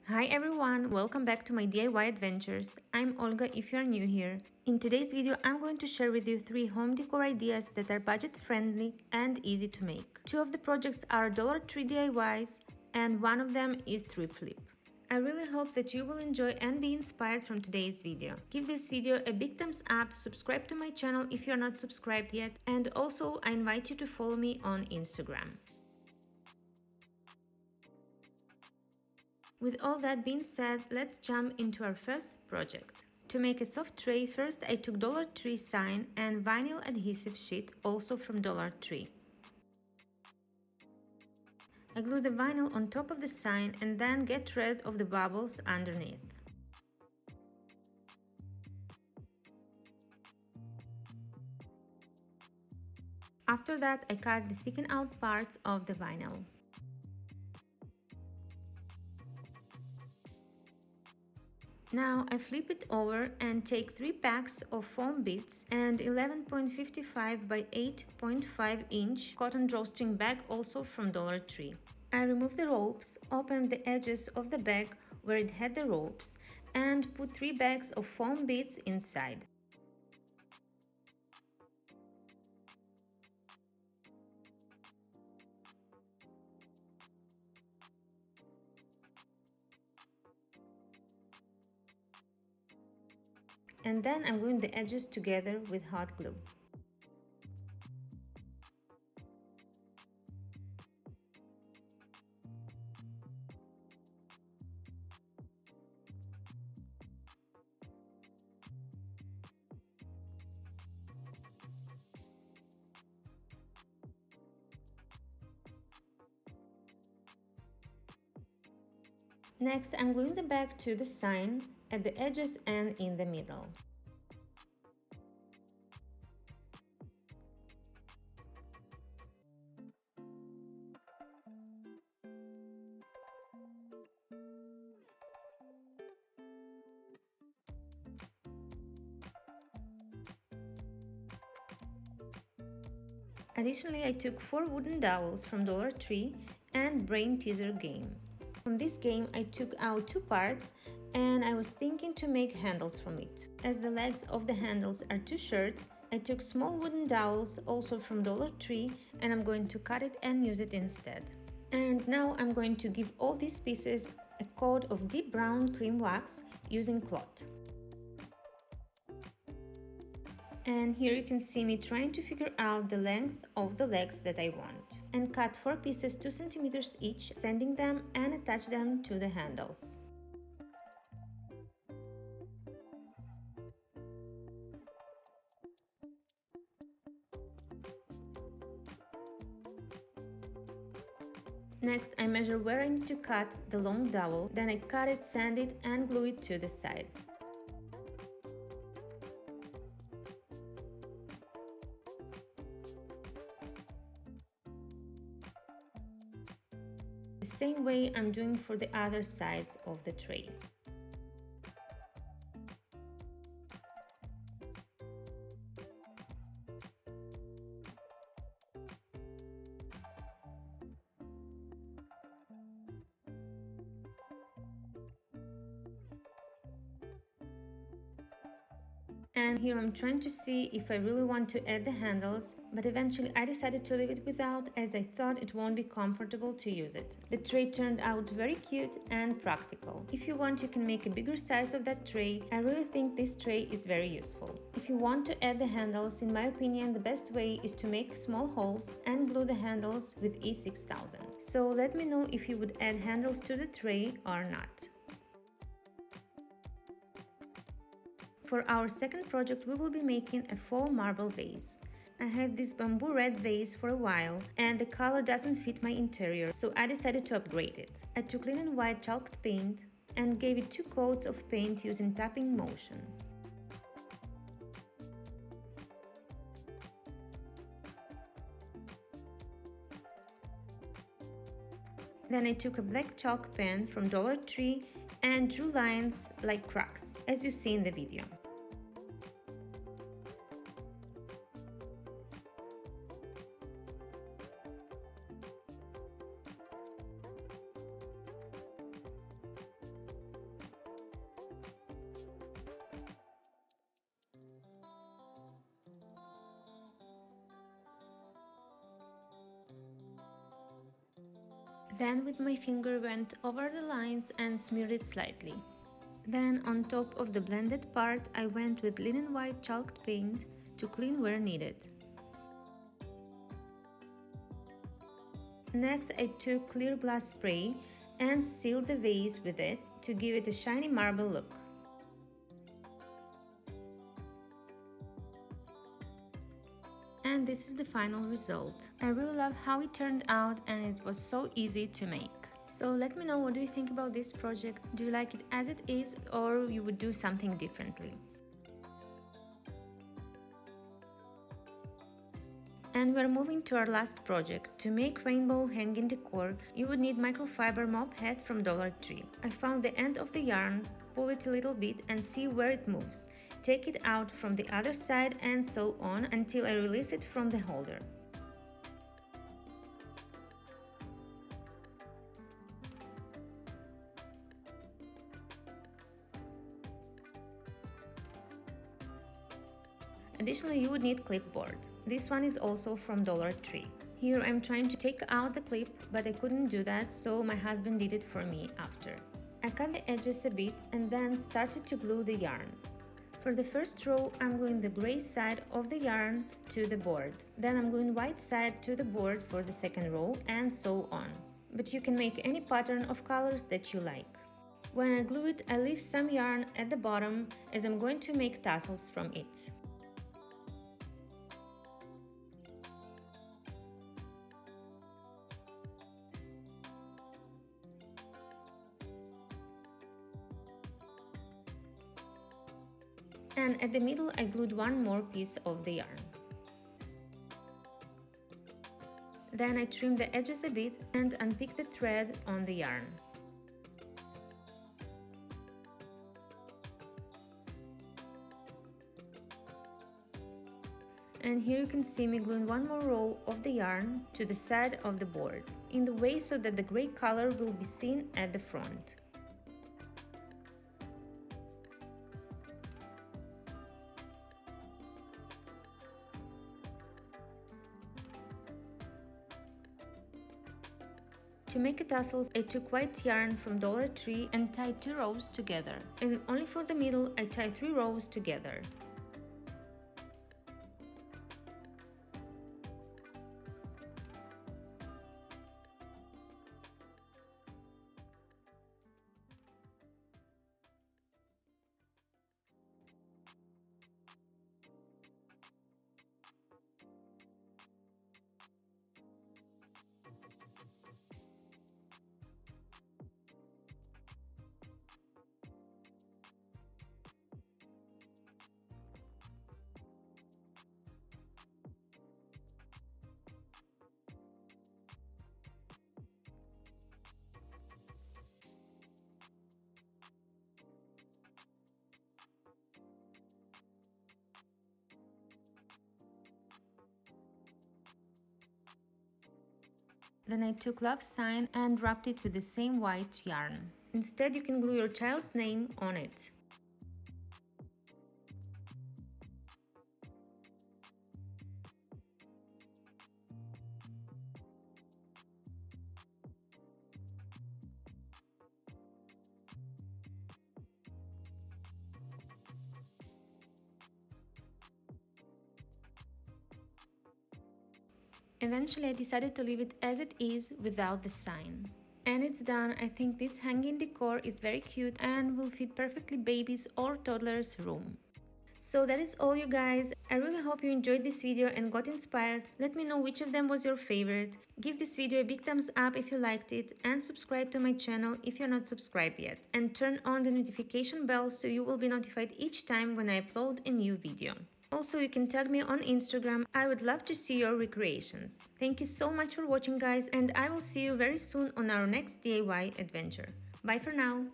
Hi everyone, welcome back to my DIY adventures. I'm Olga if you're new here. In today's video, I'm going to share with you 3 home decor ideas that are budget friendly and easy to make. 2 of the projects are Dollar Tree DIYs and one of them is Thrift Flip. I really hope that you will enjoy and be inspired from today's video. Give this video a big thumbs up, subscribe to my channel if you're not subscribed yet, and also I invite you to follow me on Instagram. With all that being said, let's jump into our first project. To make a soft tray, first I took Dollar Tree sign and vinyl adhesive sheet, also from Dollar Tree. I glue the vinyl on top of the sign and then get rid of the bubbles underneath. After that, I cut the sticking out parts of the vinyl. Now I flip it over and take 3 packs of foam bits and 11.55 by 8.5 inch cotton drawstring bag, also from Dollar Tree. I remove the ropes, open the edges of the bag where it had the ropes, and put 3 bags of foam bits inside. And then I'm gluing the edges together with hot glue. Next, I'm gluing the bag to the sign at the edges and in the middle. Additionally, I took 4 wooden dowels from Dollar Tree and Brain Teaser game. From this game, I took out 2 parts and I was thinking to make handles from it. As the legs of the handles are too short, I took small wooden dowels, also from Dollar Tree, and I'm going to cut it and use it instead. And now I'm going to give all these pieces a coat of deep brown cream wax using cloth. And here you can see me trying to figure out the length of the legs that I want. And cut 4 pieces 2 cm each, sanding them and attach them to the handles. Next, I measure where I need to cut the long dowel, then I cut it, sand it and glue it to the side. The same way I'm doing for the other sides of the tray. And here I'm trying to see if I really want to add the handles, but eventually I decided to leave it without, as I thought it won't be comfortable to use it. The tray turned out very cute and practical. If you want, you can make a bigger size of that tray. I really think this tray is very useful. If you want to add the handles, in my opinion, the best way is to make small holes and glue the handles with E6000. So let me know if you would add handles to the tray or not. For our second project, we will be making a faux marble vase. I had this bamboo red vase for a while and the color doesn't fit my interior, so I decided to upgrade it. I took linen white chalked paint and gave it 2 coats of paint using tapping motion. Then I took a black chalk pen from Dollar Tree and drew lines like cracks, as you see in the video. Then with my finger went over the lines and smeared it slightly. Then on top of the blended part I went with linen white chalked paint to clean where needed. Next I took clear glass spray and sealed the vase with it to give it a shiny marble look. And this is the final result. I really love how it turned out and it was so easy to make. So let me know, what do you think about this project? Do you like it as it is or you would do something differently? And we're moving to our last project. To make rainbow hanging decor, you would need microfiber mop head from Dollar Tree. I found the end of the yarn, pull it a little bit and see where it moves. Take it out from the other side and sew on until I release it from the holder. Additionally, you would need clipboard. This one is also from Dollar Tree. Here I'm trying to take out the clip, but I couldn't do that, so my husband did it for me after. I cut the edges a bit and then started to glue the yarn. For the first row, I'm gluing the gray side of the yarn to the board. Then I'm gluing white side to the board for the second row and so on. But you can make any pattern of colors that you like. When I glue it, I leave some yarn at the bottom as I'm going to make tassels from it. And at the middle I glued one more piece of the yarn. Then I trimmed the edges a bit and unpicked the thread on the yarn. And here you can see me gluing one more row of the yarn to the side of the board, in the way so that the gray color will be seen at the front. To make the tassels, I took white yarn from Dollar Tree and tied 2 rows together. And only for the middle, I tied 3 rows together. Then I took love sign and wrapped it with the same white yarn. Instead, you can glue your child's name on it. Eventually, I decided to leave it as it is without the sign. And it's done. I think this hanging decor is very cute and will fit perfectly baby's or toddler's room. So that is all, you guys. I really hope you enjoyed this video and got inspired. Let me know which of them was your favorite. Give this video a big thumbs up if you liked it and subscribe to my channel if you're not subscribed yet. And turn on the notification bell so you will be notified each time when I upload a new video. Also, you can tag me on Instagram. I would love to see your recreations. Thank you so much for watching, guys, and I will see you very soon on our next DIY adventure. Bye for now!